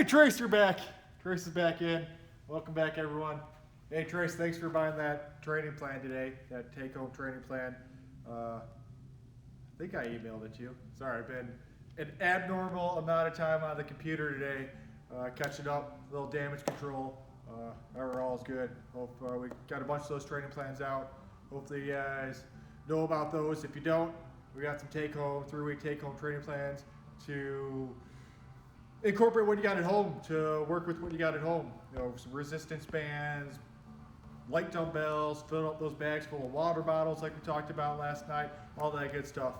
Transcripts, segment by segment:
Hey, Trace, you're back. Trace is back in. Welcome back, everyone. Hey, Trace, thanks for buying that training plan today, that take-home training plan. I think I emailed it to you. Sorry, I've been an abnormal amount of time on the computer today, catching up, a little damage control. Overall is good. Hope we got a bunch of those training plans out. Hopefully you guys know about those. If you don't, we got some take-home, 3-week take-home training plans to incorporate what you got at home, to work with what you got at home. You know, some resistance bands, light dumbbells, fill up those bags full of water bottles like we talked about last night, all that good stuff.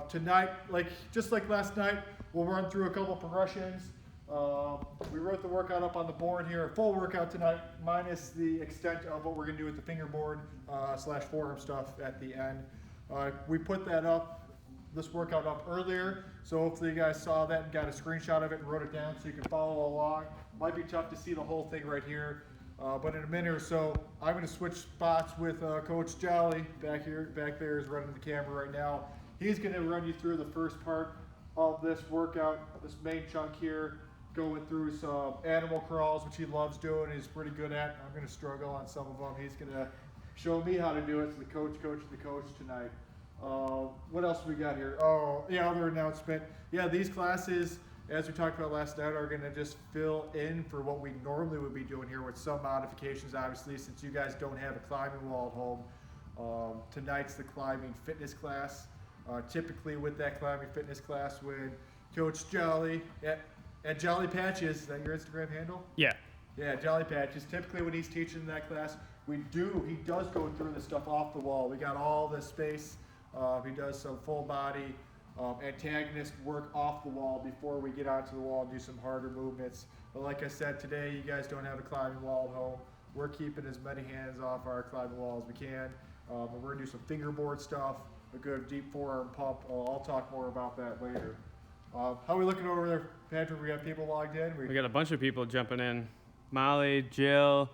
Tonight, just like last night, we'll run through a couple progressions. We wrote the workout up on the board here, a full workout tonight, minus the extent of what we're gonna do with the fingerboard / forearm stuff at the end. We put that up, this workout up earlier, so hopefully you guys saw that and got a screenshot of it and wrote it down so you can follow along. Might be tough to see the whole thing right here, but in a minute or so, I'm going to switch spots with Coach Jolly back there is running the camera right now. He's going to run you through the first part of this workout, this main chunk here, going through some animal crawls, which he loves doing, he's pretty good at. I'm going to struggle on some of them. He's going to show me how to do it, so the coach tonight. What else we got here? Oh, yeah, other announcement. Yeah, these classes, as we talked about last night, are going to just fill in for what we normally would be doing here with some modifications, obviously, since you guys don't have a climbing wall at home. Tonight's the climbing fitness class. Typically with that climbing fitness class, when Coach Jolly, at Jolly Patches, is that your Instagram handle? Yeah. Yeah, Jolly Patches. Typically when he's teaching that class, he does go through the stuff off the wall. We got all this space. He does some full body antagonist work off the wall before we get onto the wall and do some harder movements. But like I said, today you guys don't have a climbing wall at home. We're keeping as many hands off our climbing wall as we can. But we're gonna do some fingerboard stuff, a good deep forearm pump. I'll talk more about that later. How are we looking over there, Patrick? We got people logged in? We got a bunch of people jumping in. Molly, Jill,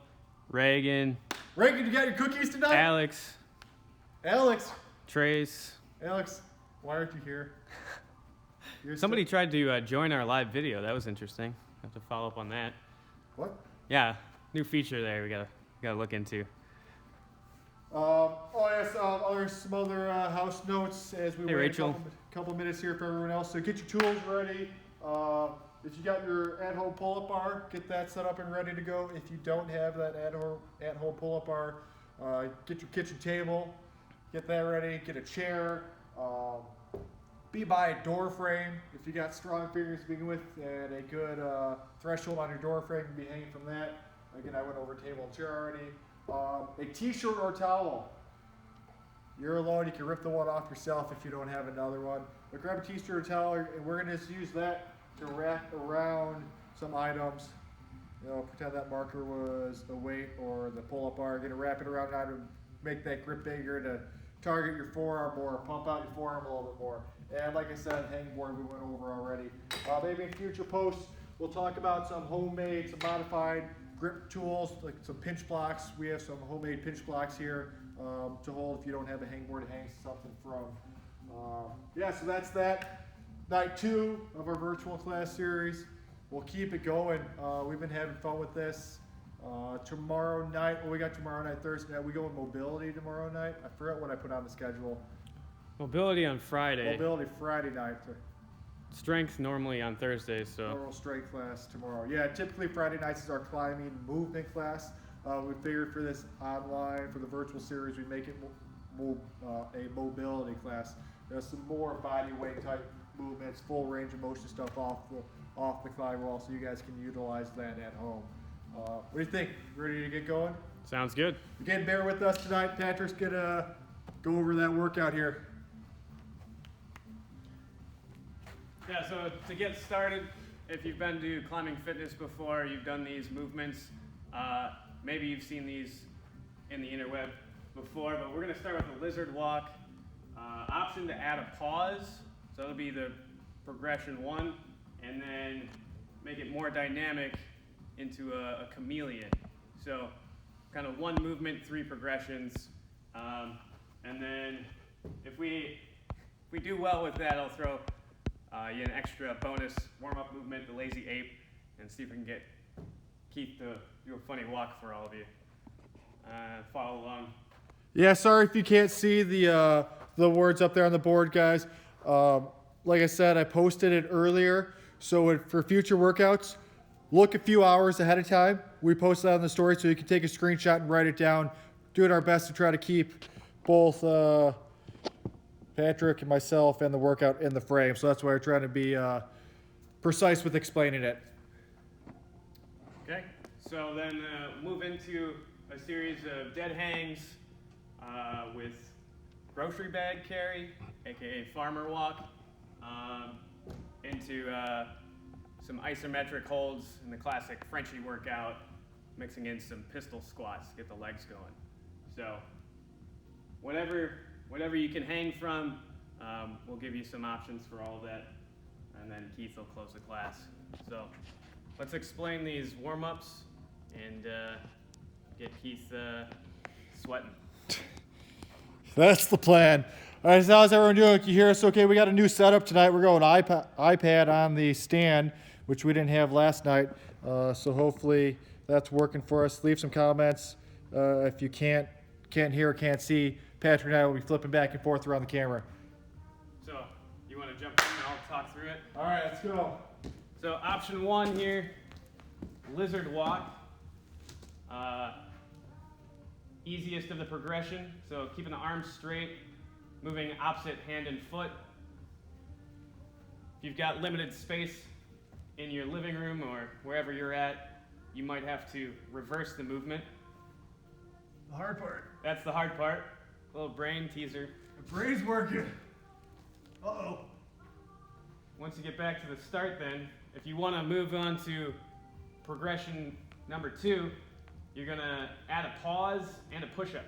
Reagan. Reagan, you got your cookies tonight? Alex. Trace, why aren't you here? Somebody tried to join our live video. That was interesting. Have to follow up on that. What? Yeah, new feature there. We gotta look into. There's some other house notes as we wait Rachel. a couple minutes here for everyone else. So get your tools ready. If you got your at-home pull-up bar, get that set up and ready to go. If you don't have that at-home pull-up bar, get your kitchen table. Get that ready, get a chair, be by a door frame if you got strong fingers to begin with, and a good threshold on your door frame can be hanging from that. Again, I went over table and chair already. A t-shirt or towel. You're alone, you can rip the one off yourself if you don't have another one. But grab a t-shirt or towel, and we're gonna just use that to wrap around some items. You know, pretend that marker was the weight or the pull-up bar. You're gonna wrap it around an item, make that grip bigger to target your forearm more, pump out your forearm a little bit more. And like I said, hangboard we went over already. Maybe in future posts, we'll talk about some homemade, some modified grip tools, like some pinch blocks. We have some homemade pinch blocks here to hold if you don't have a hangboard to hang something from. So that's that. Night 2 of our virtual class series. We'll keep it going. We've been having fun with this. Tomorrow night, we got tomorrow night, Thursday night. We go with mobility tomorrow night. I forgot what I put on the schedule. Mobility on Friday. Mobility Friday night. Strength normally on Thursdays, so. Normal strength class tomorrow. Yeah, typically Friday nights is our climbing movement class. We figured for this online, for the virtual series, we make it a mobility class. There's some more body weight type movements, full range of motion stuff off the climb wall, so you guys can utilize that at home. What do you think? Ready to get going? Sounds good. Again, bear with us tonight. Patrick's gonna go over that workout here. Yeah, so to get started, if you've been to climbing fitness before, you've done these movements, maybe you've seen these in the interweb before, but we're gonna start with the lizard walk. Option to add a pause, so that'll be the progression 1, and then make it more dynamic into a chameleon. So kind of 1 movement, 3 progressions. And then if we do well with that, I'll throw you an extra bonus warm-up movement, the lazy ape. and see if we can get Keith to do a funny walk for all of you. Follow along. Yeah, sorry if you can't see the words up there on the board, guys. Like I said, I posted it earlier, so for future workouts, look a few hours ahead of time. We posted that on the story, so you can take a screenshot and write it down. Doing our best to try to keep both Patrick and myself and the workout in the frame, so that's why we're trying to be precise with explaining it. Okay, so then move into a series of dead hangs with grocery bag carry, aka farmer walk, into some isometric holds in the classic Frenchie workout, mixing in some pistol squats to get the legs going. So whatever you can hang from, we'll give you some options for all of that, and then Keith will close the class. So let's explain these warm-ups and get Keith sweating. That's the plan. All right, so how's everyone doing? Can you hear us okay? We got a new setup tonight. We're going iPad on the stand, which we didn't have last night. So hopefully that's working for us. Leave some comments. If you can't hear or can't see, Patrick and I will be flipping back and forth around the camera. So you want to jump in and I'll talk through it? All right, let's go. So option 1 here, lizard walk. Easiest of the progression, so keeping the arms straight, moving opposite hand and foot. If you've got limited space in your living room or wherever you're at, you might have to reverse the movement. The hard part. That's the hard part. A little brain teaser. The brain's working. Uh-oh. Once you get back to the start then, if you want to move on to progression number 2, you're going to add a pause and a push-up.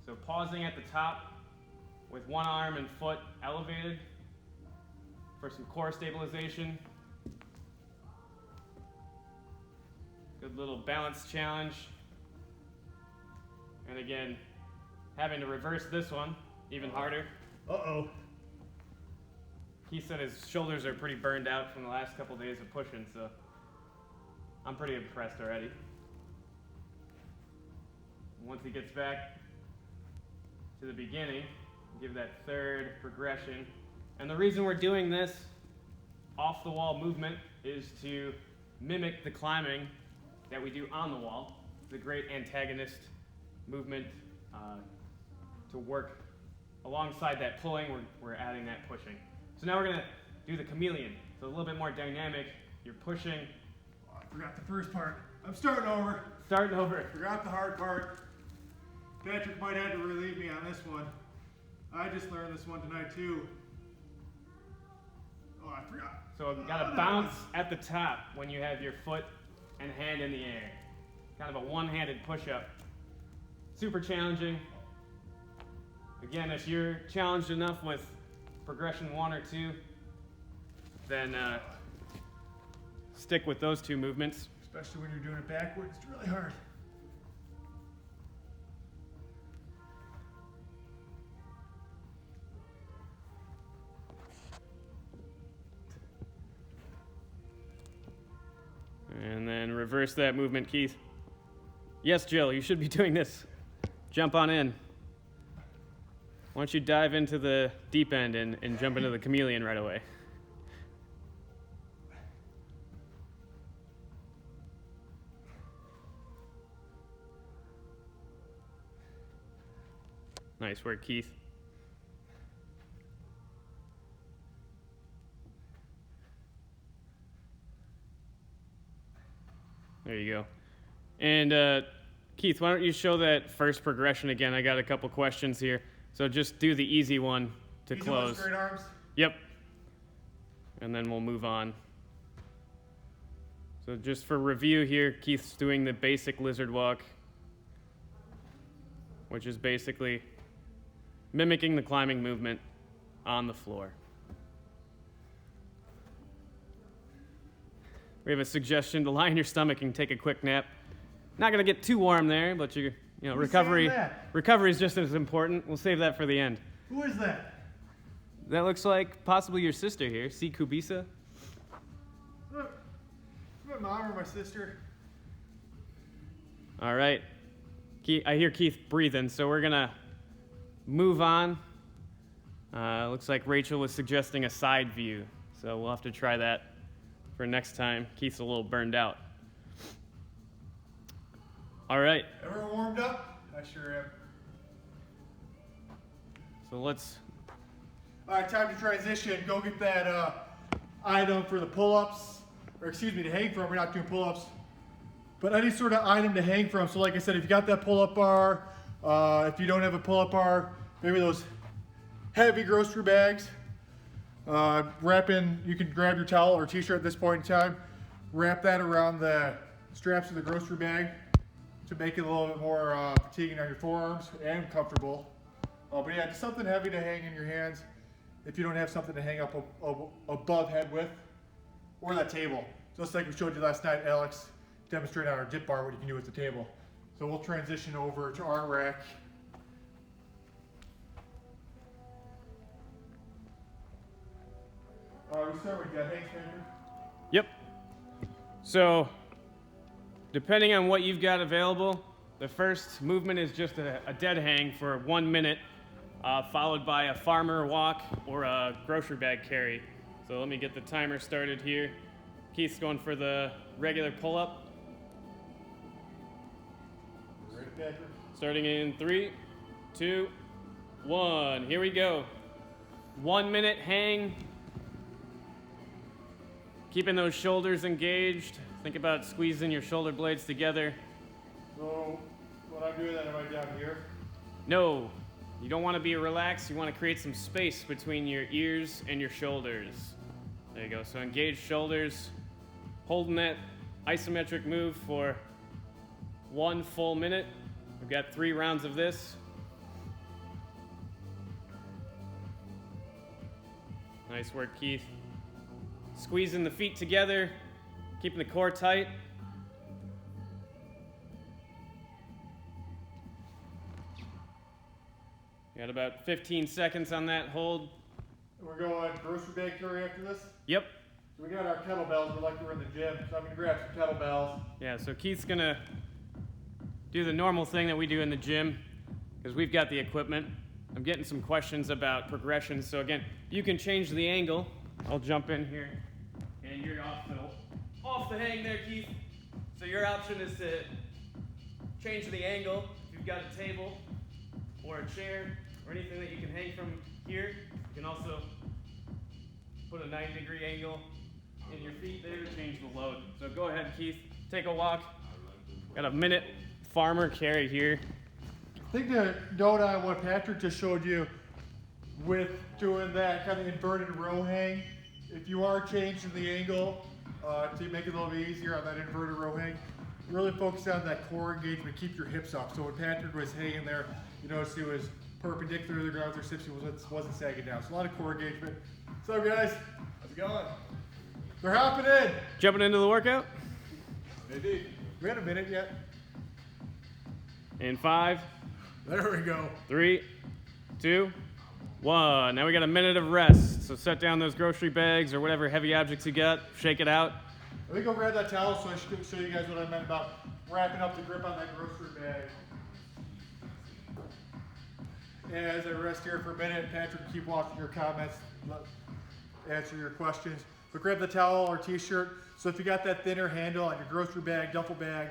So pausing at the top with one arm and foot elevated for some core stabilization. Good little balance challenge. And again, having to reverse this one, even harder. Uh-oh. He said his shoulders are pretty burned out from the last couple days of pushing, so I'm pretty impressed already. Once he gets back to the beginning, give that third progression. And the reason we're doing this off-the-wall movement is to mimic the climbing that we do on the wall. It's a great antagonist movement to work alongside that pulling. We're adding that pushing. So now we're going to do the chameleon. So a little bit more dynamic. You're pushing. Oh, I forgot the first part. I'm starting over. Starting over. Forgot the hard part. Patrick might have to relieve me on this one. I just learned this one tonight too. Oh, I forgot. So you've got to bounce at the top when you have your foot and hand in the air. Kind of a one-handed push-up. Super challenging. Again, if you're challenged enough with progression 1 or 2, then stick with those 2 movements. Especially when you're doing it backwards, it's really hard. And then reverse that movement, Keith. Yes, Jill, you should be doing this. Jump on in. Why don't you dive into the deep end and jump into the chameleon right away? Nice work, Keith. There you go. And Keith, why don't you show that first progression again? I got a couple questions here. So just do the easy one to close. Straight arms? Yep. And then we'll move on. So just for review here, Keith's doing the basic lizard walk, which is basically mimicking the climbing movement on the floor. We have a suggestion to lie on your stomach and take a quick nap. Not gonna get too warm there, but recovery is just as important. We'll save that for the end. Who is that? That looks like possibly your sister here, see Kubisa? My mom or my sister. All right. I hear Keith breathing, so we're gonna move on. Looks like Rachel was suggesting a side view, so we'll have to try that for next time. Keith's a little burned out. All right. Everyone warmed up? I sure am. So let's. All right, time to transition. Go get that item for the pull-ups, or excuse me, to hang from. We're not doing pull-ups, but any sort of item to hang from. So like I said, if you got that pull-up bar, if you don't have a pull-up bar, maybe those heavy grocery bags. You can grab your towel or t-shirt at this point in time, wrap that around the straps of the grocery bag to make it a little bit more fatiguing on your forearms and comfortable. But yeah, just something heavy to hang in your hands if you don't have something to hang up above head with, or that table. Just like we showed you last night, Alex demonstrated on our dip bar what you can do with the table. So we'll transition over to our rack. We start with dead hangs, Andrew. Yep. So, depending on what you've got available, the first movement is just a dead hang for 1 minute, followed by a farmer walk or a grocery bag carry. So let me get the timer started here. Keith's going for the regular pull-up. Ready, Patrick? Starting in 3, 2, 1. Here we go. 1 minute hang. Keeping those shoulders engaged. Think about squeezing your shoulder blades together. So when I'm doing that, am I down here? No, you don't want to be relaxed. You want to create some space between your ears and your shoulders. There you go. So engage shoulders. Holding that isometric move for 1 full minute. We've got 3 rounds of this. Nice work, Keith. Squeezing the feet together, keeping the core tight. You got about 15 seconds on that hold. We're going grocery bag carry after this? Yep. So we got our kettlebells. We're like we're in the gym, so I'm gonna grab some kettlebells. Yeah, so Keith's gonna do the normal thing that we do in the gym, because we've got the equipment. I'm getting some questions about progression, so again, you can change the angle. I'll jump in here, and you're off the hang there, Keith. So your option is to change the angle. If you've got a table or a chair or anything that you can hang from here, you can also put a 90-degree angle in your feet there to change the load. So go ahead, Keith, take a walk. Got a minute farmer carry here. I think to note on what Patrick just showed you with doing that kind of inverted row hang, if you are changing the angle to make it a little bit easier on that inverted row hang, really focus on that core engagement, keep your hips up. So when Patrick was hanging there, you notice he was perpendicular to the ground, their hips wasn't sagging down. So a lot of core engagement. What's up, guys? How's it going? They're hopping in. Jumping into the workout. Maybe. We had a minute yet. In 5, There we go. 3, 2, 1. Now we got a minute of rest. So set down those grocery bags or whatever heavy objects you got. Shake it out. Let me go grab that towel so I should show you guys what I meant about wrapping up the grip on that grocery bag. And as I rest here for a minute, Patrick, keep watching your comments, answer your questions. But grab the towel or t-shirt. So if you got that thinner handle on your grocery bag, duffel bag,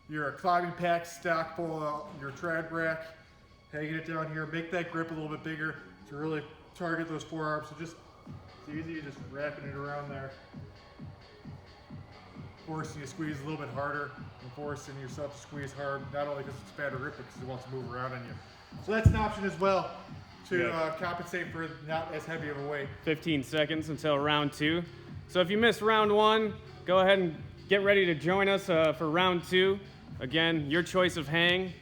your climbing pack, stock full, your trad rack, hanging it down here, make that grip a little bit bigger to really target those forearms. So just, it's easy, just wrapping it around there. Forcing you to squeeze a little bit harder and forcing yourself to squeeze hard, not only because it's fatter grip, but because it wants to move around on you. So that's an option as well to compensate for not as heavy of a weight. 15 seconds until round 2. So if you missed round 1, go ahead and get ready to join us for round 2. Again, your choice of hang.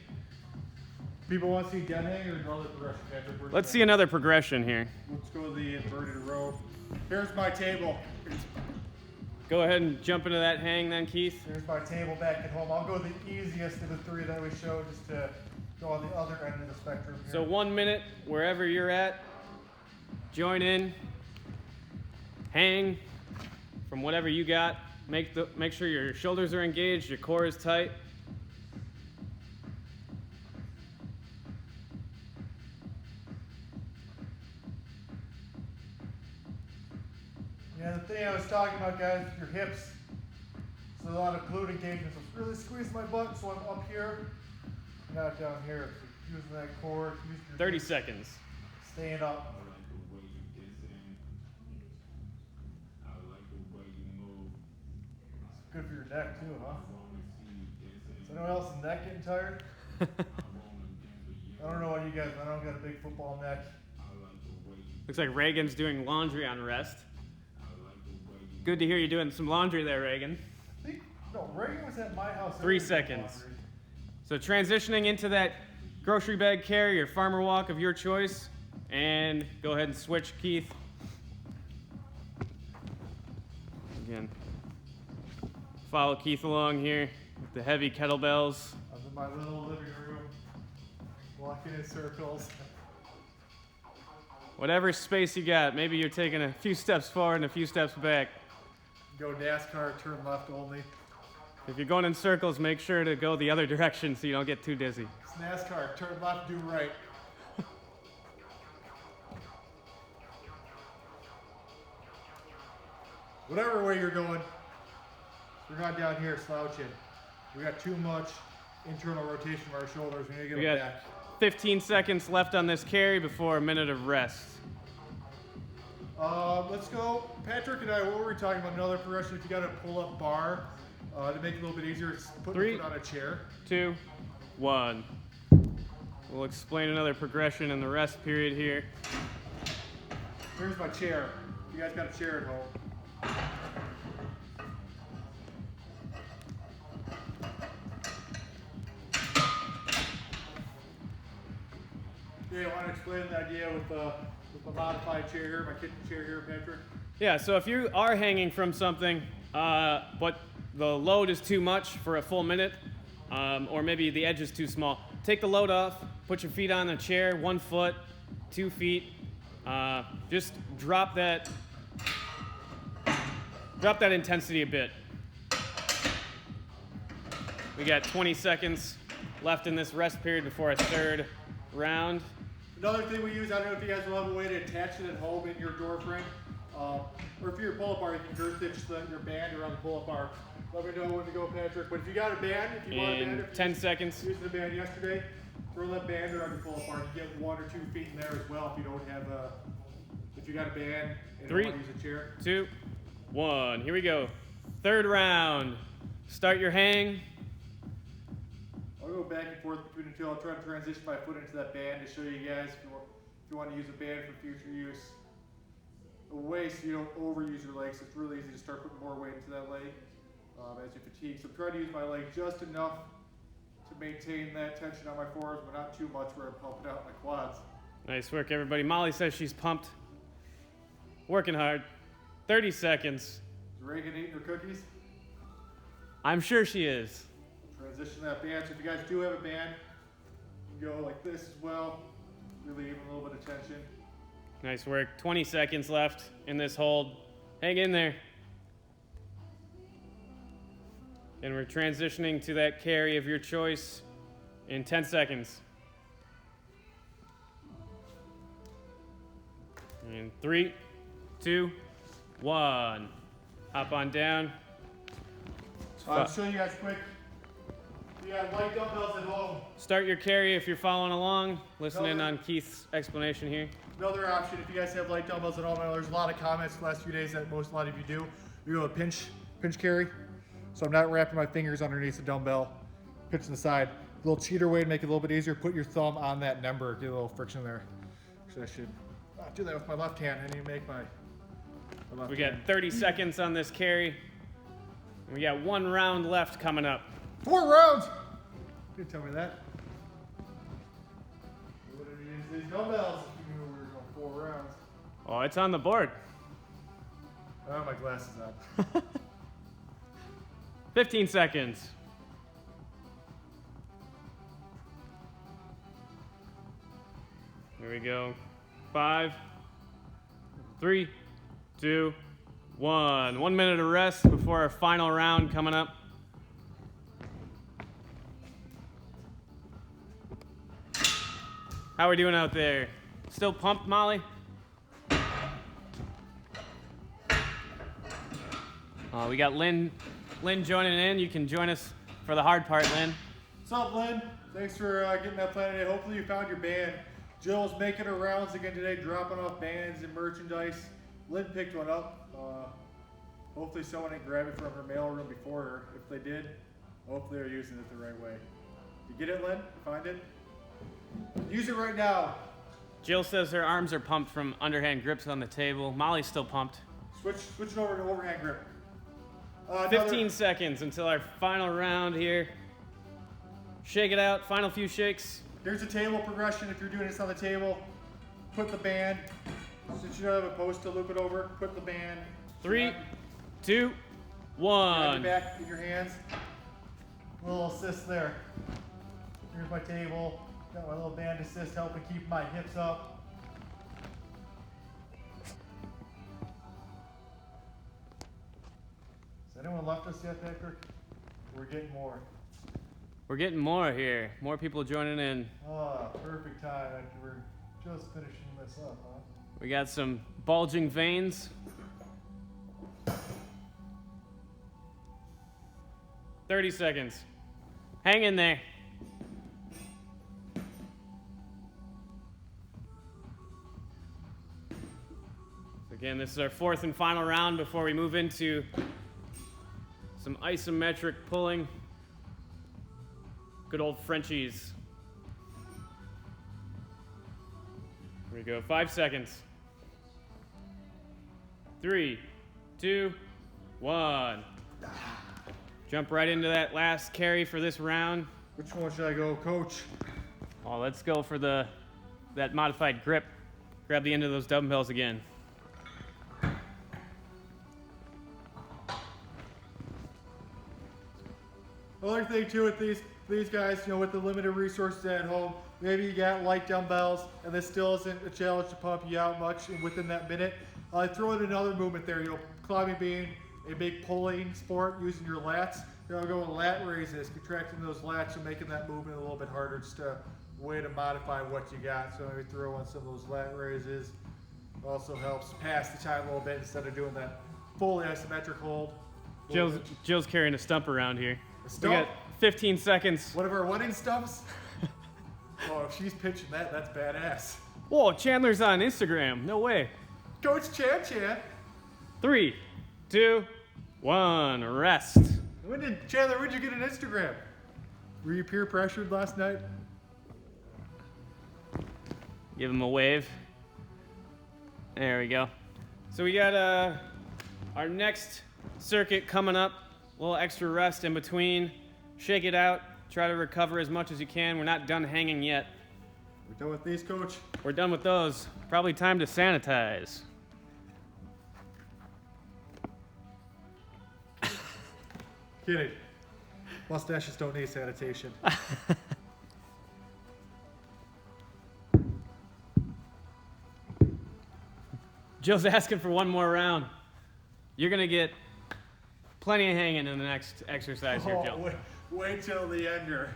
People want to see dead hang or another progression, Patrick? Let's see another progression here. Let's go to the inverted row. Here's my table. Go ahead and jump into that hang then, Keith. Here's my table back at home. I'll go the easiest of the 3 that we showed just to go on the other end of the spectrum here. So 1 minute, wherever you're at, join in, hang from whatever you got. make sure your shoulders are engaged, your core is tight. Yeah, the thing I was talking about, guys, your hips. So a lot of glute engagement. So really squeeze my butt, so I'm up here, not down here. So using that core, using your 30 hips, seconds. staying up. It's good for your neck too, huh? Is anyone else's neck getting tired? I don't know what you guys, I don't got a big football neck. Looks like Reagan's doing laundry on rest. Good to hear you doing some laundry there, Reagan. No, Reagan was at my house. 3 seconds. So transitioning into that grocery bag carry, your farmer walk of your choice, and go ahead and switch, Keith. Again, follow Keith along here with the heavy kettlebells. I'm in my little living room, walking in circles. Whatever space you got, maybe you're taking a few steps forward and a few steps back. Go NASCAR, turn left only. If you're going in circles, make sure to go the other direction so you don't get too dizzy. It's NASCAR, turn left, do right. Whatever way you're going, we're not down here slouching. We got too much internal rotation of our shoulders. We need to get We them got back. 15 seconds left on this carry before a minute of rest. Let's go. Patrick and I, what were we talking about? Another progression. If you got a pull-up bar to make it a little bit easier, put the foot on a chair. 2, 1. We'll explain another progression in the rest period here. Here's my chair. You guys got a chair at home. Yeah, I want to explain the idea with the modified chair here, my kitchen chair here, Patrick. Yeah, so if you are hanging from something, but the load is too much for a full minute, or maybe the edge is too small, take the load off, put your feet on a chair, 1 foot, 2 feet. Just drop that intensity a bit. We got 20 seconds left in this rest period before a third round. Another thing we use, I don't know if you guys will have a way to attach it at home in your door frame. Or if you're a pull-up bar, you can girth hitch your band around the pull-up bar. Let me know when to go, Patrick. But if you got a band, if you want a band, if 10 you seconds. used the band yesterday, throw that band around your pull-up bar. You get 1 or 2 feet in there as well if you don't have a, if you got a band and 3, you want to use a chair. 2, 1. Here we go. Third round. Start your hang. I'll go back and forth between the two. I'll try to transition my foot into that band to show you guys if you want to use a band for future use. Away so you don't overuse your legs. It's really easy to start putting more weight into that leg as you fatigue. So try to use my leg just enough to maintain that tension on my forearms, but not too much where I'm pumping out my quads. Nice work, everybody. Molly says she's pumped. Working hard. 30 seconds. Is Reagan eating her cookies? I'm sure she is. Transition that band. So if you guys do have a band, you can go like this as well. Really even a little bit of tension. Nice work. 20 seconds left in this hold. Hang in there. And we're transitioning to that carry of your choice in 10 seconds. In 3, 2, 1. Hop on down. I'll show you guys quick. You got light dumbbells at home. Start your carry if you're following along. Listen in on Keith's explanation here. Another option, if you guys have light dumbbells at home, I know there's a lot of comments the last few days that a lot of you do. You go a pinch carry. So I'm not wrapping my fingers underneath the dumbbell, pitching the side. A little cheater way to make it a little bit easier. Put your thumb on that number, get a little friction there. So I should do that with my left hand and you make my left We got hand. 30 seconds on this carry. We got 1 round left coming up. 4 rounds! You didn't tell me that. We would have used these dumbbells if you knew we were going 4 rounds. Oh, it's on the board. I have my glasses on. 15 seconds. Here we go. 5, 3, 2, 1. 1 minute of rest before our final round coming up. How are we doing out there? Still pumped, Molly? We got Lynn joining in. You can join us for the hard part, Lynn. What's up, Lynn? Thanks for getting that plan today. Hopefully you found your band. Jill's making her rounds again today, dropping off bands and merchandise. Lynn picked one up. Hopefully someone didn't grab it from her mailroom before her. If they did, hopefully they're using it the right way. You get it, Lynn? Find it? Use it right now. Jill says her arms are pumped from underhand grips on the table. Molly's still pumped. Switch it over to overhand grip. 15 seconds until our final round here. Shake it out, final few shakes. Here's a table progression. If you're doing this on the table, put the band, since you don't have a post to loop it over, put the band. 3, 2, Grab 1. your back in your hands. A little assist there. Here's my table. Got my little band assist helping keep my hips up. Has anyone left us yet, Patrick? We're getting more. We're getting more here. More people joining in. Oh, perfect time. We're just finishing this up, huh? We got some bulging veins. 30 seconds. Hang in there. So again, this is our 4th and final round before we move into some isometric pulling. Good old Frenchies. Here we go. 5 seconds. 3, 2, 1. Jump right into that last carry for this round. Which one should I go, Coach? Oh, let's go for that modified grip. Grab the end of those dumbbells again. Another thing too with these guys, you know, with the limited resources at home, maybe you got light dumbbells and this still isn't a challenge to pump you out much within that minute. Throw in another movement there, you know, climbing being a big pulling sport using your lats. You know, go with lat raises, contracting those lats and making that movement a little bit harder, just a way to modify what you got. So maybe throw in some of those lat raises. Also helps pass the time a little bit instead of doing that fully isometric hold. Jill's carrying a stump around here. A stump? We got 15 seconds. One of our wedding stumps? Oh, if she's pitching that, that's badass. Whoa, Chandler's on Instagram. No way. Coach Chan. 3, 2, 1. Rest. Chandler, when did you get an Instagram? Were you peer pressured last night? Give him a wave. There we go. So we got our next circuit coming up. A little extra rest in between. Shake it out. Try to recover as much as you can. We're not done hanging yet. We're done with these, Coach? We're done with those. Probably time to sanitize. Kidding. Mustaches don't need sanitation. Joe's asking for one more round. You're going to get plenty of hanging in the next exercise here, Joe. Wait till the ender.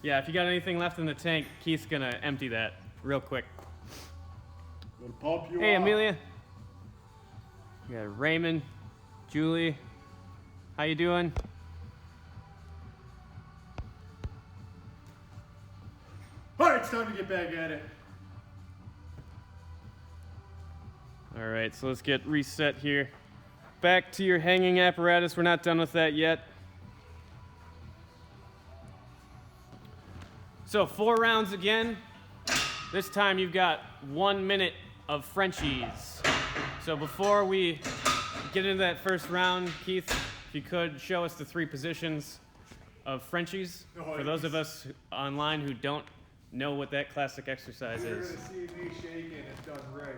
Yeah, if you got anything left in the tank, Keith's going to empty that real quick. Gonna pump you Hey, up. Amelia. We got Raymond, Julie. How you doing? All right, it's time to get back at it. All right, so let's get reset here. Back to your hanging apparatus. We're not done with that yet. So 4 rounds again. This time you've got 1 minute of Frenchies. So before we get into that first round, Keith, if you could show us the 3 positions of Frenchies for those of us online who don't know what that classic exercise You're is. gonna see me shaking and done right.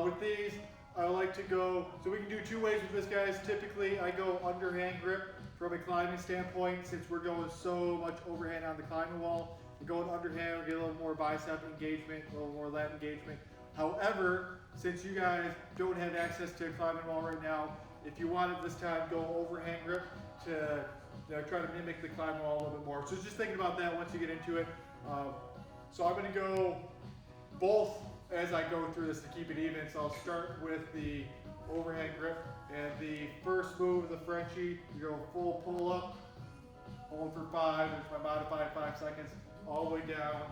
With these, I like to go, so we can do 2 ways with this, guys. Typically, I go underhand grip from a climbing standpoint, since we're going so much overhand on the climbing wall. We're going underhand, we get a little more bicep engagement, a little more lat engagement. However, since you guys don't have access to a climbing wall right now, if you want it this time, go overhand grip to try to mimic the climbing wall a little bit more. So just thinking about that once you get into it. So I'm going to go both as I go through this to keep it even. So I'll start with the overhand grip, and the first move of the Frenchie, you go full pull up, hold for 5, there's my modified 5 seconds, all the way down,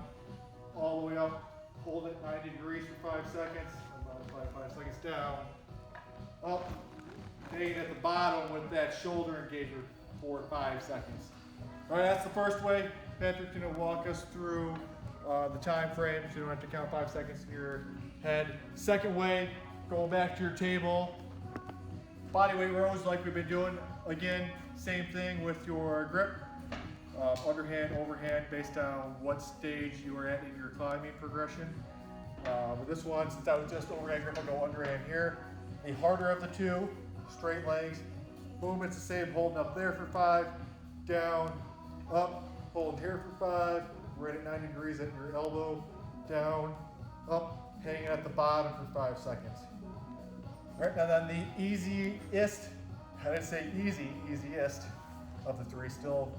all the way up, hold it 90 degrees for 5 seconds, modified 5 seconds down, up, hanging at the bottom with that shoulder engager for 5 seconds. All right, that's the first way. Patrick's gonna walk us through the time frame, so you don't have to count 5 seconds in your head. Second way, going back to your table, body weight rows like we've been doing. Again, same thing with your grip, underhand, overhand, based on what stage you are at in your climbing progression. With this one, since I was just overhand grip, I'll go underhand here. The harder of the two, straight legs, movement's the same, holding up there for 5, down, up, hold here for 5, right at 90 degrees at your elbow, down, up, hanging at the bottom for 5 seconds. All right, now then the easiest, I didn't say easy, easiest of the 3, still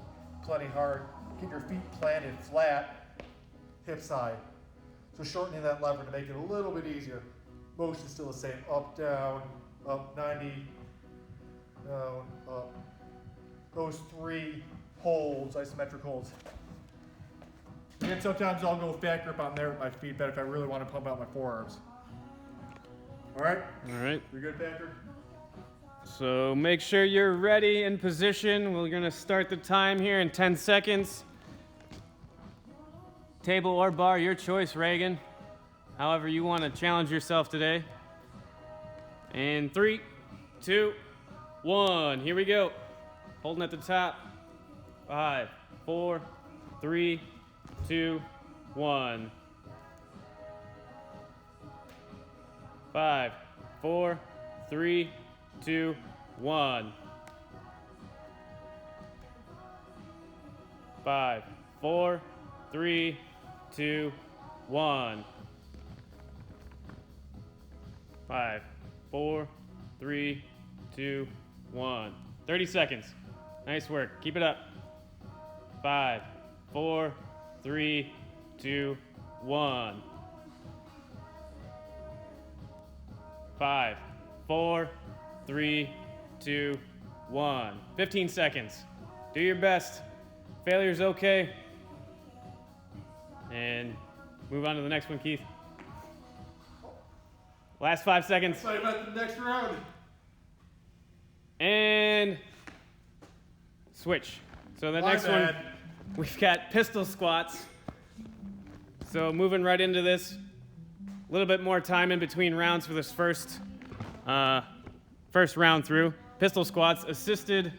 plenty hard. Get your feet planted flat, hips high. So shortening that lever to make it a little bit easier. Motion's still the same, up, 90, down, up. Those 3 holds, isometric holds. And sometimes I'll go back grip on there with my feet, but if I really want to pump out my forearms. All right? All right. You good, Patrick? So make sure you're ready in position. We're gonna start the time here in 10 seconds. Table or bar, your choice, Reagan. However you want to challenge yourself today. In 3, 2, 1, here we go. Holding at the top. 5, 4, 3, 2, 1. 5, 4, 3, 2, 1. 5, 4, 3, 2, 1. 5, 4, 3, 2, 1. 30 seconds. Nice work. Keep it up. 5, 4, 3, 2, 1. 5, 4, 3, 2, 1. 15 seconds. Do your best. Failure's okay. And move on to the next one, Keith. Last 5 seconds. Excited about the next round. And switch. So the next one, we've got pistol squats. So moving right into this. A little bit more time in between rounds for this first round through. Pistol squats, assisted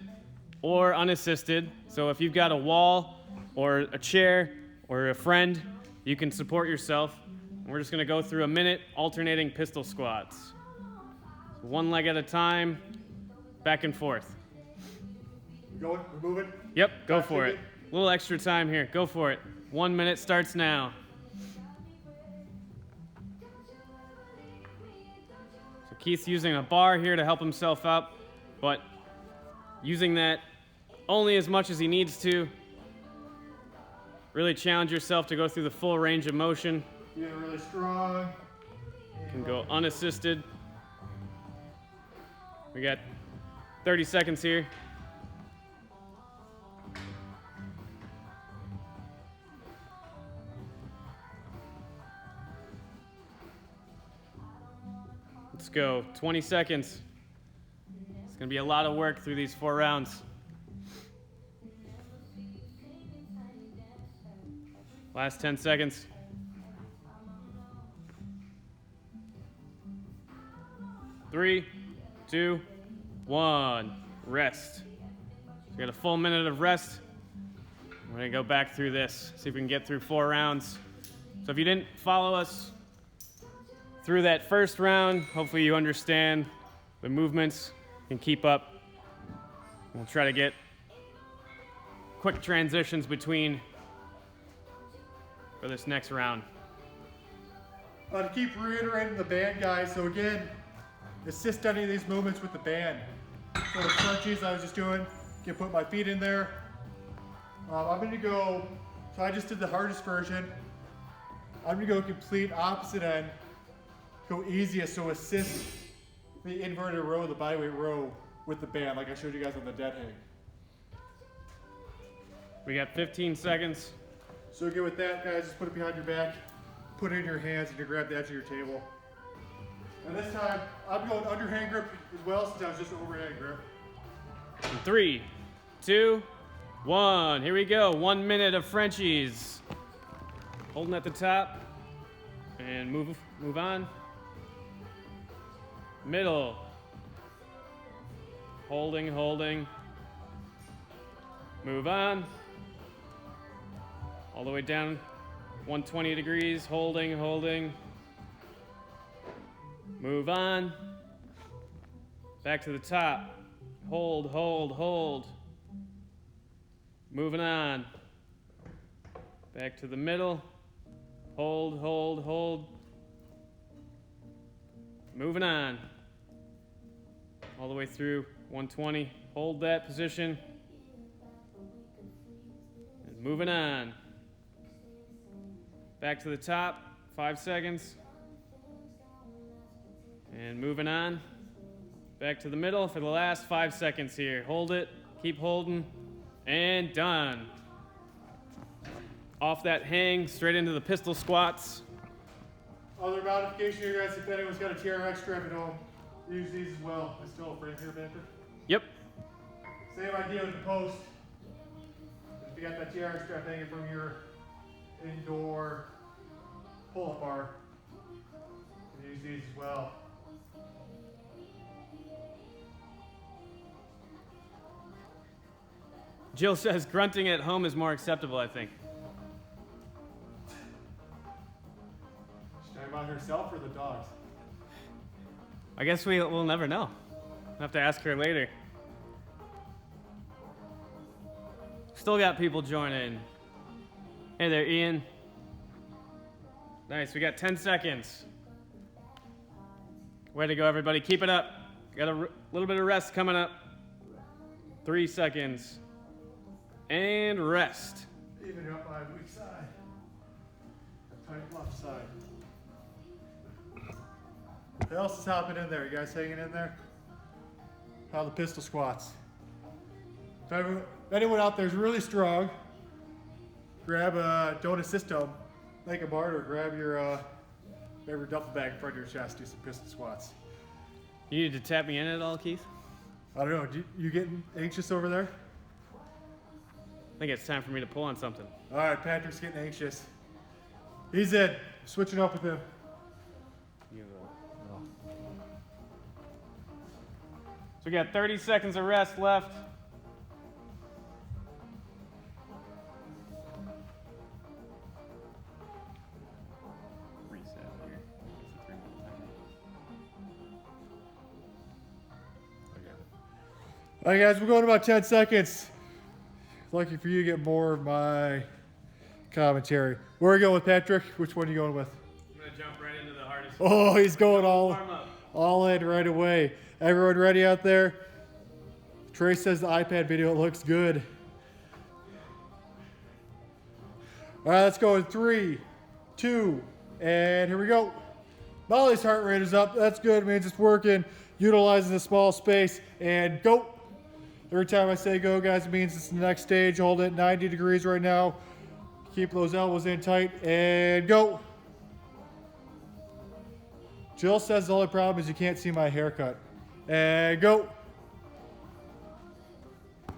or unassisted. So if you've got a wall or a chair or a friend, you can support yourself. And we're just gonna go through a minute alternating pistol squats. So 1 leg at a time, back and forth. We're going, we're moving. Yep, go for it. A little extra time here, go for it. 1 minute starts now. So Keith's using a bar here to help himself up, but using that only as much as he needs to. Really challenge yourself to go through the full range of motion. Getting really strong. You can go unassisted. We got 30 seconds here. Let's go. 20 seconds. It's going to be a lot of work through these 4 rounds. Last 10 seconds. 3, 2, 1. Rest. So we got a full minute of rest. We're going to go back through this, see if we can get through 4 rounds. So if you didn't follow us through that first round, hopefully you understand the movements and keep up. We'll try to get quick transitions between for this next round. To keep reiterating the band, guys. So again, assist any of these movements with the band. So the frenchies I was just doing, can put my feet in there. I'm gonna go, so I just did the hardest version. I'm gonna go complete opposite end, go easiest, so assist the inverted row, the bodyweight row with the band, like I showed you guys on the dead hang. We got 15 seconds. So again with that, guys, just put it behind your back, put it in your hands, and you grab the edge of your table. And this time, I'm going underhand grip as well, since I was just overhand grip. 3, 2, 1. Here we go. 1 minute of frenchies. Holding at the top. And move on. Middle. Holding. Move on. All the way down. 120 degrees. Holding. Move on. Back to the top. Hold. Moving on. Back to the middle. Hold. Moving on. All the way through 120. Hold that position. And moving on. Back to the top. 5 seconds. And moving on. Back to the middle for the last 5 seconds here. Hold it. Keep holding. And done. Off that hang, straight into the pistol squats. Other modification here, guys, if anyone's got a TRX strap at home, use these as well. I still have a frame here, Banter. Yep. Same idea with the post. If you got that TRX strap hanging from your indoor pull-up bar, you can use these as well. Jill says grunting at home is more acceptable, I think. She's talking about herself or the dogs? I guess we'll never know. I'll have to ask her later. Still got people joining. Hey there, Ian. Nice, we got 10 seconds. Way to go, everybody. Keep it up. Got a little bit of rest coming up. 3 seconds. And rest. Even up my weak side. Tight left side. Who else is hopping in there? You guys hanging in there? How the pistol squats? If anyone out there is really strong, don't assist them, make a bar, or grab your duffel bag in front of your chest, do some pistol squats. You need to tap me in at all, Keith? I don't know, you getting anxious over there? I think it's time for me to pull on something. All right, Patrick's getting anxious. He's in, switching up with him. So we got 30 seconds of rest left. Reset here. All right, guys, we're going about 10 seconds. Lucky for you, get more of my commentary. Where are you going with, Patrick? Which one are you going with? I'm going to jump right into the hardest. Oh, he's going all in right away. Everyone ready out there? Trey says the iPad video looks good. All right, let's go in 3, 2, and here we go. Molly's heart rate is up. That's good. It means it's working. Utilizing the small space, and go. Every time I say go, guys, it means it's the next stage. Hold it 90 degrees right now. Keep those elbows in tight, and go. Jill says the only problem is you can't see my haircut. And go. Does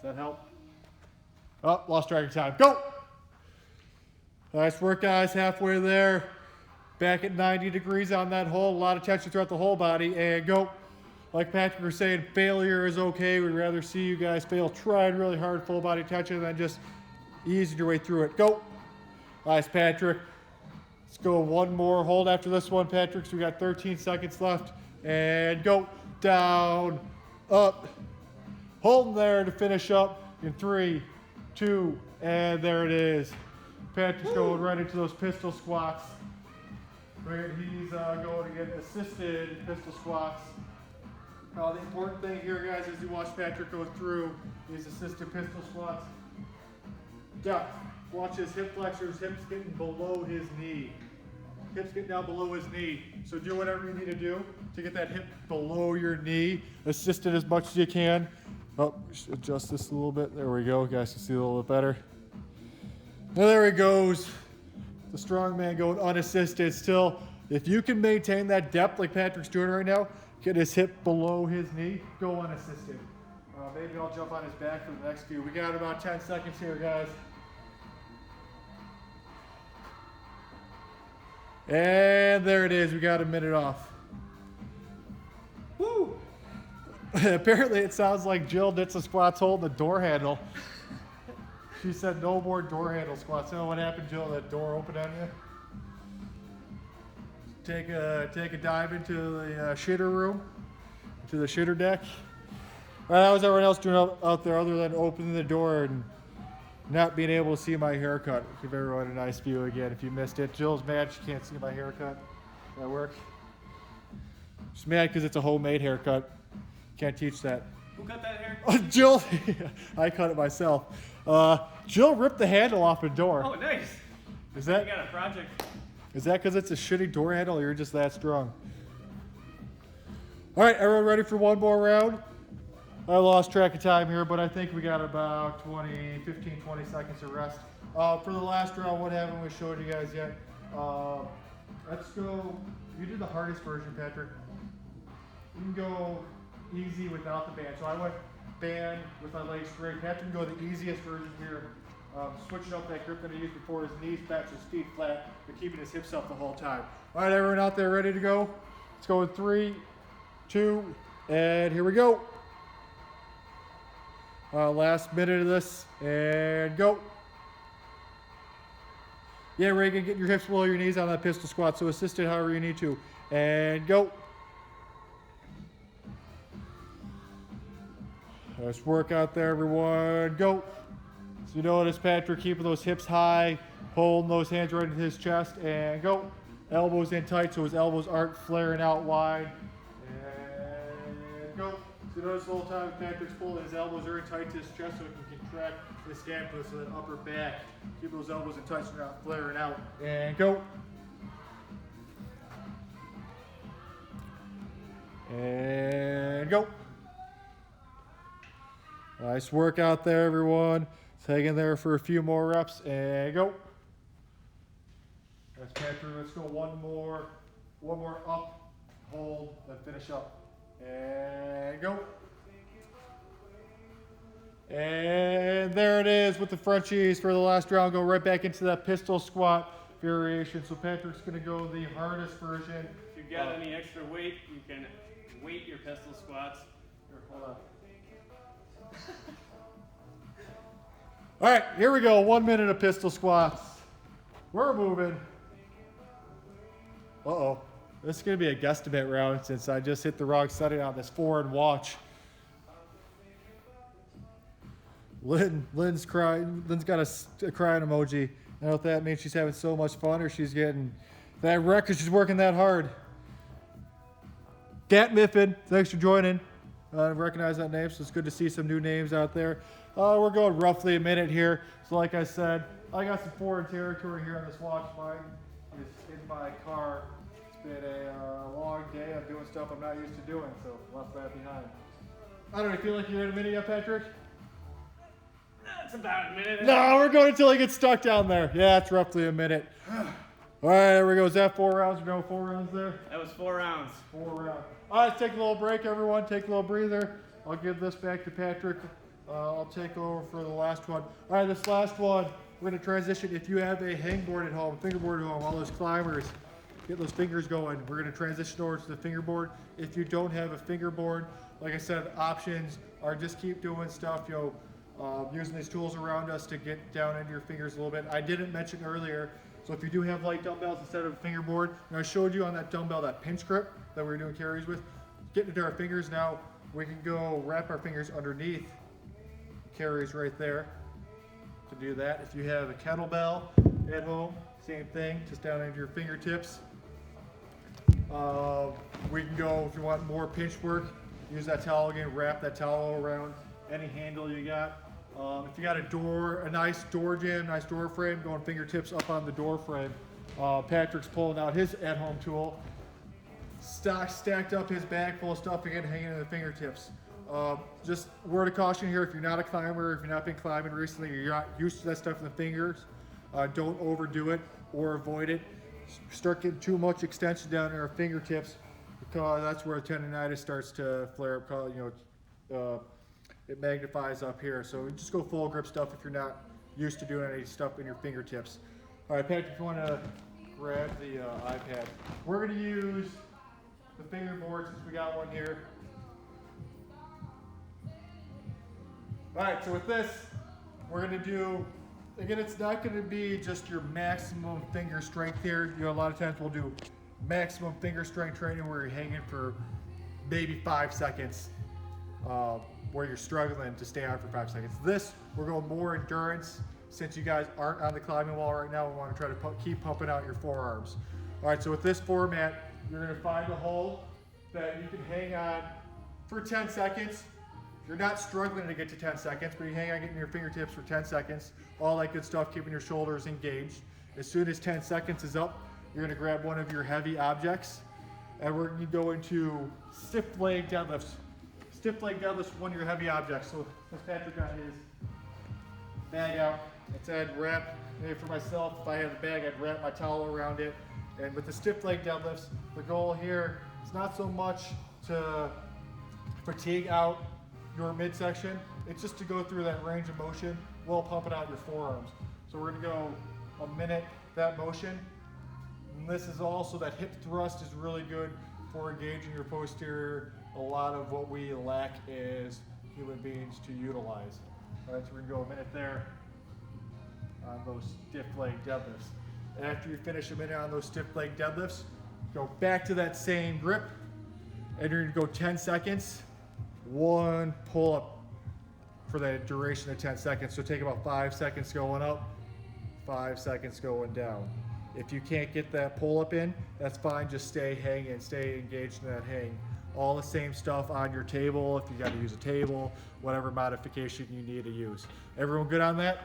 that help? Oh, lost track of time. Go. Nice work, guys. Halfway there. Back at 90 degrees on that hold. A lot of tension throughout the whole body. And go. Like Patrick was saying, failure is okay. We'd rather see you guys fail trying really hard, full body tension, than just easing your way through it. Go. Nice, Patrick. Let's go one more hold after this one, Patrick. So we got 13 seconds left. And go. Down. Up. Hold there to finish up in 3, 2, and there it is. Patrick's going right into those pistol squats. Right, he's going to get assisted pistol squats. The important thing here, guys, as you watch Patrick go through these assisted pistol squats, depth. Watch his hip flexors, hips getting below his knee. Hips getting down below his knee. So do whatever you need to do to get that hip below your knee. Assist it as much as you can. Oh, adjust this a little bit. There we go. You guys can see a little bit better. Now there he goes. The strong man going unassisted. Still, if you can maintain that depth like Patrick's doing right now, get his hip below his knee, go unassisted. Maybe I'll jump on his back for the next few. We got about 10 seconds here, guys. And there it is. We got a minute off. Woo! Apparently it sounds like Jill did some squats holding the door handle. She said no more door handle squats. You know what happened, Jill? That door opened on you? Take a dive into the shitter room, to the shitter deck. All right, how was everyone else doing out there other than opening the door and not being able to see my haircut? Give everyone a nice view again if you missed it. Jill's mad she can't see my haircut. Does that work? She's mad because it's a homemade haircut. Can't teach that. Who cut that hair? Jill. I cut it myself. Jill ripped the handle off the door. Oh, nice. Is that? You got a project. Is that because it's a shitty door handle or you're just that strong? All right, everyone ready for one more round? I lost track of time here, but I think we got about 15, 20 seconds of rest. For the last round, what haven't we showed you guys yet? Let's go, you did the hardest version, Patrick. You can go easy without the band. So I went band with my legs straight. Patrick can go the easiest version here. Switching up that grip that he used before, his knees back, his feet flat, but keeping his hips up the whole time. All right, everyone out there ready to go? Let's go in 3, 2, and here we go. Last minute of this, and go. Yeah, Reagan, get your hips below your knees on that pistol squat, so assist it however you need to. And go. Nice work out there, everyone. Go. So you notice Patrick keeping those hips high, holding those hands right into his chest, and go. Elbows in tight so his elbows aren't flaring out wide. And go. So you notice the whole time Patrick's pulling, his elbows are in tight to his chest so he can contract his scapula, so that upper back. Keep those elbows in tight so they're not flaring out. And go. And go. Nice work out there, everyone. Hang in there for a few more reps and go. That's Patrick. Let's go one more up, hold, then finish up. And go. And there it is with the frenchies for the last round. Go right back into that pistol squat variation. So Patrick's gonna go the hardest version. If you've got any extra weight, you can weight your pistol squats. Here, hold on. All right, here we go. 1 minute of pistol squats. We're moving. Uh-oh. This is going to be a guesstimate round since I just hit the wrong setting on this foreign watch. Lynn's crying. Lynn's got a crying emoji. I don't know if that means she's having so much fun or she's getting that wreck because she's working that hard. Gat Miffin, thanks for joining. I recognize that name, so it's good to see some new names out there. We're going roughly a minute here. So like I said, I got some foreign territory here on this watch. Mine is in my car. It's been a long day. I'm doing stuff I'm not used to doing, so left that behind. I don't know, feel like you're in a minute yet, Patrick? That's about a minute. No, we're going until he gets stuck down there. Yeah, it's roughly a minute. All right, there we go. Is that 4 rounds? We're going 4 rounds there? That was 4 rounds. 4 rounds. All right, let's take a little break, everyone. Take a little breather. I'll give this back to Patrick. I'll take over for the last one. All right, this last one, we're going to transition. If you have a hangboard at home, fingerboard at home, all those climbers, get those fingers going. We're going to transition over to the fingerboard. If you don't have a fingerboard, like I said, options are just keep doing stuff, using these tools around us to get down into your fingers a little bit. I didn't mention earlier, so if you do have light dumbbells instead of a fingerboard, I showed you on that dumbbell, that pinch grip that we were doing carries with, getting into our fingers now, we can go wrap our fingers underneath carries right there to do that. If you have a kettlebell at home, same thing, just down into your fingertips. We can go, if you want more pinch work, use that towel again, wrap that towel around any handle you got. If you got a nice door jamb, nice door frame, going fingertips up on the door frame. Patrick's pulling out his at-home tool, stacked up his bag full of stuff again, hanging in the fingertips. Just word of caution here, if you're not a climber, if you've not been climbing recently, you're not used to that stuff in the fingers, don't overdo it or avoid it. Start getting too much extension down in our fingertips, because that's where tendonitis starts to flare up. It magnifies up here. So just go full grip stuff if you're not used to doing any stuff in your fingertips. All right, Patrick, if you want to grab the iPad, we're going to use the fingerboard since we got one here. All right, so with this, we're going to do, again, it's not going to be just your maximum finger strength here. A lot of times we'll do maximum finger strength training where you're hanging for maybe 5 seconds, where you're struggling to stay on for 5 seconds. This, we're going more endurance. Since you guys aren't on the climbing wall right now, we want to try to keep pumping out your forearms. All right, so with this format, you're going to find a hole that you can hang on for 10 seconds. You're not struggling to get to 10 seconds, but you hang on getting your fingertips for 10 seconds. All that good stuff, keeping your shoulders engaged. As soon as 10 seconds is up, you're going to grab one of your heavy objects, and we're going to go into stiff leg deadlifts. Stiff leg deadlifts, one of your heavy objects. So as Patrick got his bag out, I'd wrap, maybe for myself, if I had a bag, I'd wrap my towel around it. And with the stiff leg deadlifts, the goal here is not so much to fatigue out your midsection, it's just to go through that range of motion while pumping out your forearms. So we're gonna go a minute that motion. And this is also, that hip thrust is really good for engaging your posterior. A lot of what we lack as human beings to utilize. All right, so we're gonna go a minute there on those stiff leg deadlifts. After you finish a minute on those stiff leg deadlifts, go back to that same grip, and you're gonna go 10 seconds, one pull up for that duration of 10 seconds. So take about 5 seconds going up, 5 seconds going down. If you can't get that pull up in, that's fine, just stay hanging, stay engaged in that hang. All the same stuff on your table, if you gotta use a table, whatever modification you need to use. Everyone good on that?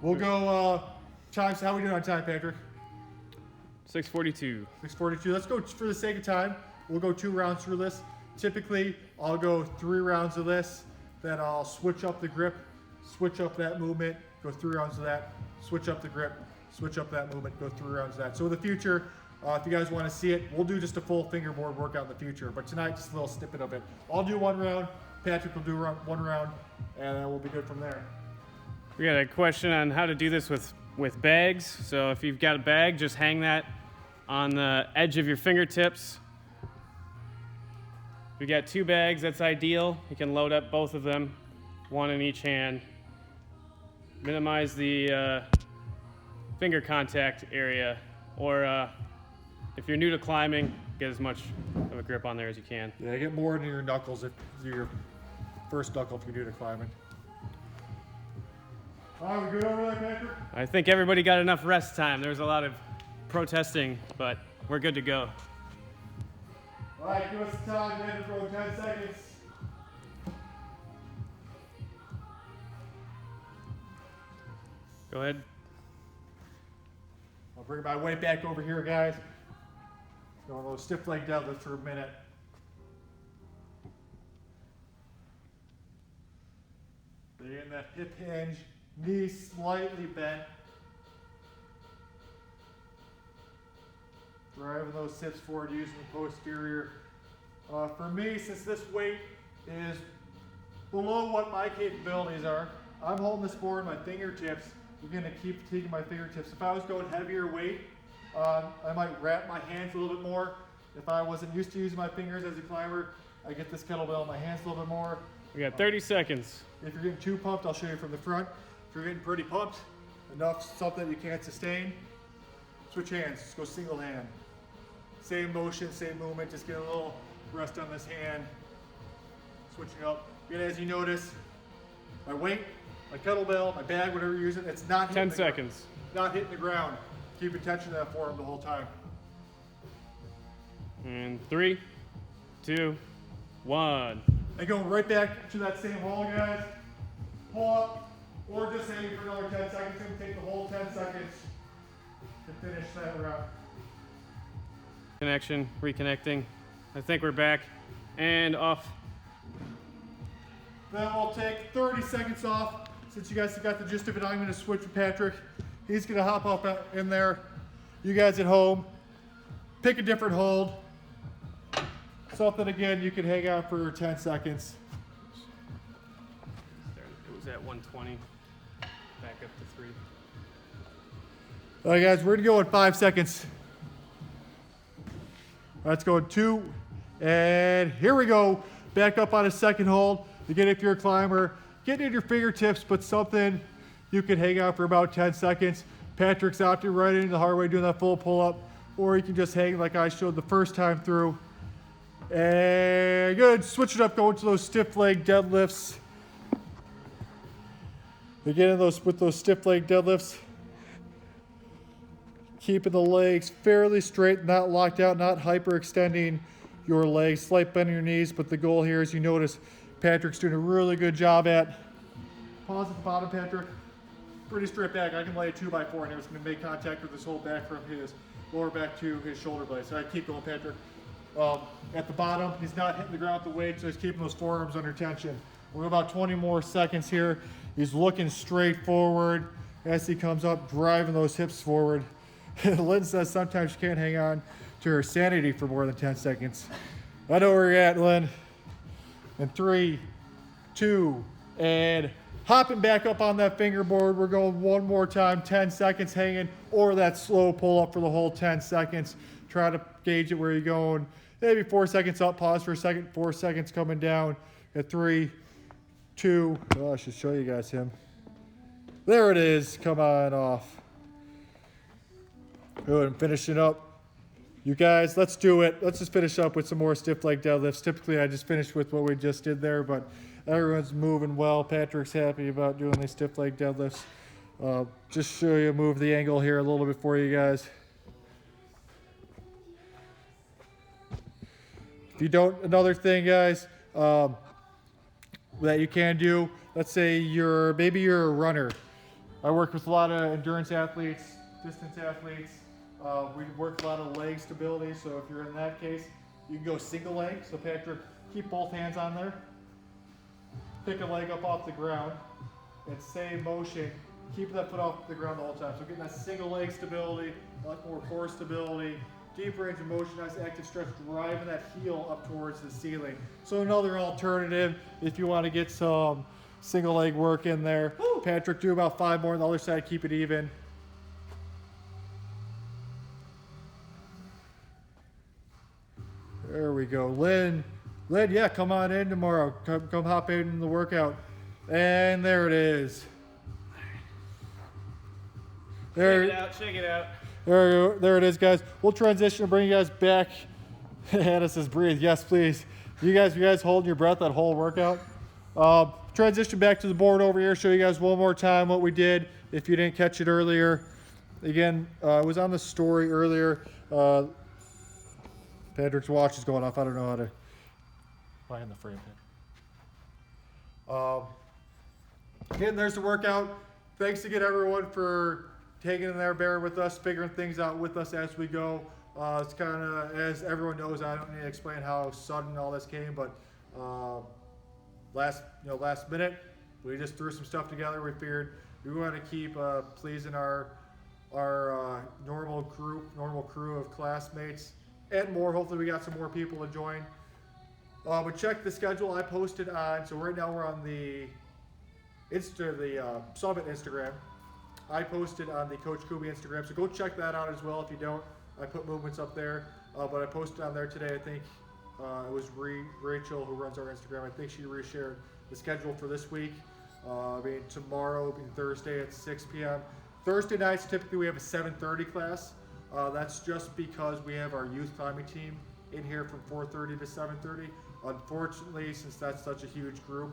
We'll go, times, how we doing on time, Patrick? 6:42. 6:42, let's go, for the sake of time, we'll go 2 rounds through this. Typically, I'll go 3 rounds of this, then I'll switch up the grip, switch up that movement, go 3 rounds of that, switch up the grip, switch up that movement, go 3 rounds of that. So in the future, if you guys want to see it, we'll do just a full fingerboard workout in the future, but tonight, just a little snippet of it. I'll do 1 round, Patrick will do 1 round, and then we'll be good from there. We got a question on how to do this with bags. So if you've got a bag, just hang that on the edge of your fingertips. If you got 2 bags, that's ideal. You can load up both of them, 1 in each hand. Minimize the finger contact area, or if you're new to climbing, get as much of a grip on there as you can. Yeah, get more into your knuckles if you're your first knuckle if you're new to climbing. All right, we good over there, Patrick? I think everybody got enough rest time. There was a lot of protesting, but we're good to go. All right, give us the time, man, to go 10 seconds. Go ahead. I'll bring my weight back over here, guys. Go a little stiff leg deadlift for a minute. Stay in that hip hinge, knees slightly bent. Driving those hips forward using the posterior. For me, since this weight is below what my capabilities are, I'm holding this forward my fingertips. You're gonna keep fatiguing my fingertips. If I was going heavier weight, I might wrap my hands a little bit more. If I wasn't used to using my fingers as a climber, I get this kettlebell in my hands a little bit more. We got 30 seconds. If you're getting too pumped, I'll show you from the front. If you're getting pretty pumped, enough something you can't sustain, switch hands, just go single hand. Same motion, same movement, just get a little rest on this hand. Switching up. And as you notice, my weight, my kettlebell, my bag, whatever you're using, it's not hitting 10 seconds. not hitting the ground. keep attention to that forearm the whole time. And 3, 2, 1. And go right back to that same hole, guys. Pull up, or just hang for another 10 seconds. It's going to take the whole 10 seconds to finish that round. Connection, reconnecting. I think we're back and off. Then we'll take 30 seconds off. Since you guys have got the gist of it, I'm going to switch with Patrick. He's going to hop up in there. You guys at home, pick a different hold. Something, again, you can hang out for 10 seconds. It was at 120. Back up to 3. All right, guys, we're going to go in 5 seconds. Let's go in 2. And here we go. Back up on a second hold. Again, if you're a climber, get in your fingertips, but something you can hang out for about 10 seconds. Patrick's opting right into the hard way doing that full pull-up, or you can just hang like I showed the first time through. And good, switch it up, going to those stiff leg deadlifts. Again, with those stiff leg deadlifts, keeping the legs fairly straight, not locked out, not hyperextending your legs, slight bend in your knees, but the goal here is you notice Patrick's doing a really good job at. Pause at the bottom, Patrick. Pretty straight back. I can lay a 2x4 and it's going to make contact with his whole back from his lower back to his shoulder blades. So I keep going, Patrick. At the bottom, he's not hitting the ground with the weight, so he's keeping those forearms under tension. We're about 20 more seconds here. He's looking straight forward as he comes up, driving those hips forward. Lynn says sometimes she can't hang on to her sanity for more than 10 seconds. I know where you're at, Lynn. And 3, 2, and hopping back up on that fingerboard. We're going one more time, 10 seconds hanging, or that slow pull up for the whole 10 seconds. Try to gauge it where you're going. Maybe 4 seconds up, pause for a second, 4 seconds coming down. At 3, 2, oh, I should show you guys him. There it is, come on off. Good, and finishing up. You guys, let's do it. Let's just finish up with some more stiff leg deadlifts. Typically, I just finished with what we just did there, but everyone's moving well. Patrick's happy about doing these stiff leg deadlifts. Just show you, move the angle here a little bit for you guys. If you don't, another thing, guys, that you can do, let's say maybe you're a runner. I work with a lot of endurance athletes, distance athletes. We work a lot of leg stability, so if you're in that case, you can go single leg. So Patrick, keep both hands on there. Pick a leg up off the ground and same motion. Keep that foot off the ground the whole time. So getting that single leg stability, a lot more core stability, deep range of motion, nice active stretch, driving that heel up towards the ceiling. So another alternative if you want to get some single leg work in there. Woo! Patrick, do about 5 more on the other side, keep it even. There we go. Lynn, yeah, come on in tomorrow. Come hop in the workout. And there it is. Shake it out. There it is, guys. We'll transition and bring you guys back. Hannah says, breathe. Yes, please. You guys holding your breath that whole workout. Transition back to the board over here. Show you guys one more time what we did if you didn't catch it earlier. Again, it was on the story earlier. Patrick's watch is going off. I don't know how to find the frame. Again, there's the workout. Thanks again, everyone, for hanging in there, bearing with us, figuring things out with us as we go. It's kind of, as everyone knows, I don't need to explain how sudden all this came, but last minute, we just threw some stuff together. We figured we want to keep pleasing our normal crew of classmates and more. Hopefully we got some more people to join. But check the schedule I posted on. So right now we're on the Summit Instagram. I posted on the Coach Kubi Instagram, so go check that out as well if you don't. I put movements up there, but I posted on there today. I think it was Rachel who runs our Instagram. I think she reshared the schedule for this week. Tomorrow, Thursday at 6 p.m. Thursday nights, typically we have a 7:30 class. That's just because we have our youth climbing team in here from 4:30 to 7:30. Unfortunately, since that's such a huge group,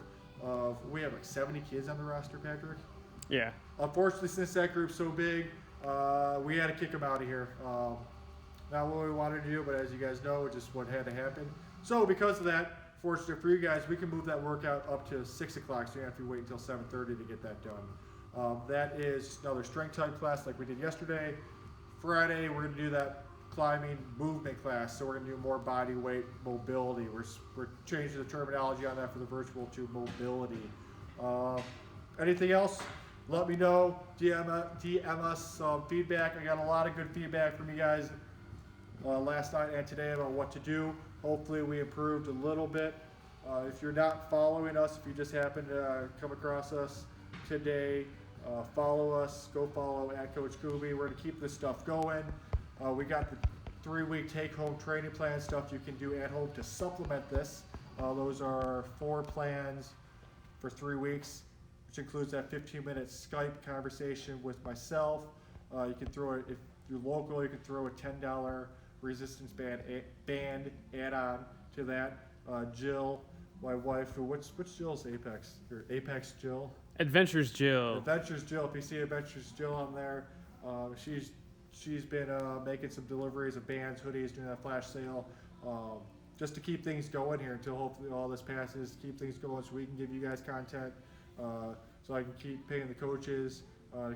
we have like 70 kids on the roster, Patrick. Yeah. Unfortunately, since that group's so big, we had to kick him out of here. Not what we wanted to do, but as you guys know, it's just what had to happen. So because of that, fortunately for you guys, we can move that workout up to 6 o'clock, so you don't have to wait until 7:30 to get that done. That is another strength type class like we did yesterday. Friday, we're going to do that climbing movement class, so we're going to do more body weight mobility. We're changing the terminology on that for the virtual to mobility. Anything else? Let me know. DM us some feedback. I got a lot of good feedback from you guys last night and today about what to do. Hopefully we improved a little bit. If you're not following us, if you just happen to come across us today, follow us. Go follow at Coach Kubi. We're going to keep this stuff going. We got the 3-week take-home training plan stuff you can do at home to supplement this. Those are 4 plans for 3 weeks, which includes that 15-minute Skype conversation with myself. You can throw it, if you're local, you can throw a $10 resistance band add-on to that. Jill, my wife, what's Jill's Apex? Or Apex Jill? Adventures Jill. Adventures Jill. If you see Adventures Jill on there, she's been making some deliveries of bands, hoodies, doing that flash sale, just to keep things going here until hopefully all this passes. Keep things going so we can give you guys content, so I can keep paying the coaches,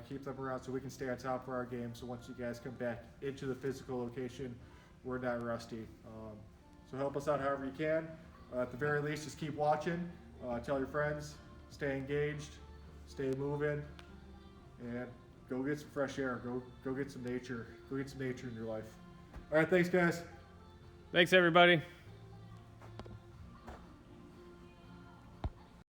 keep them around so we can stay on top of our game. So once you guys come back into the physical location, we're not rusty. So help us out however you can. At the very least, just keep watching. Tell your friends. Stay engaged. Stay moving. And go get some fresh air. Go get some nature. Go get some nature in your life. All right, thanks, guys. Thanks, everybody.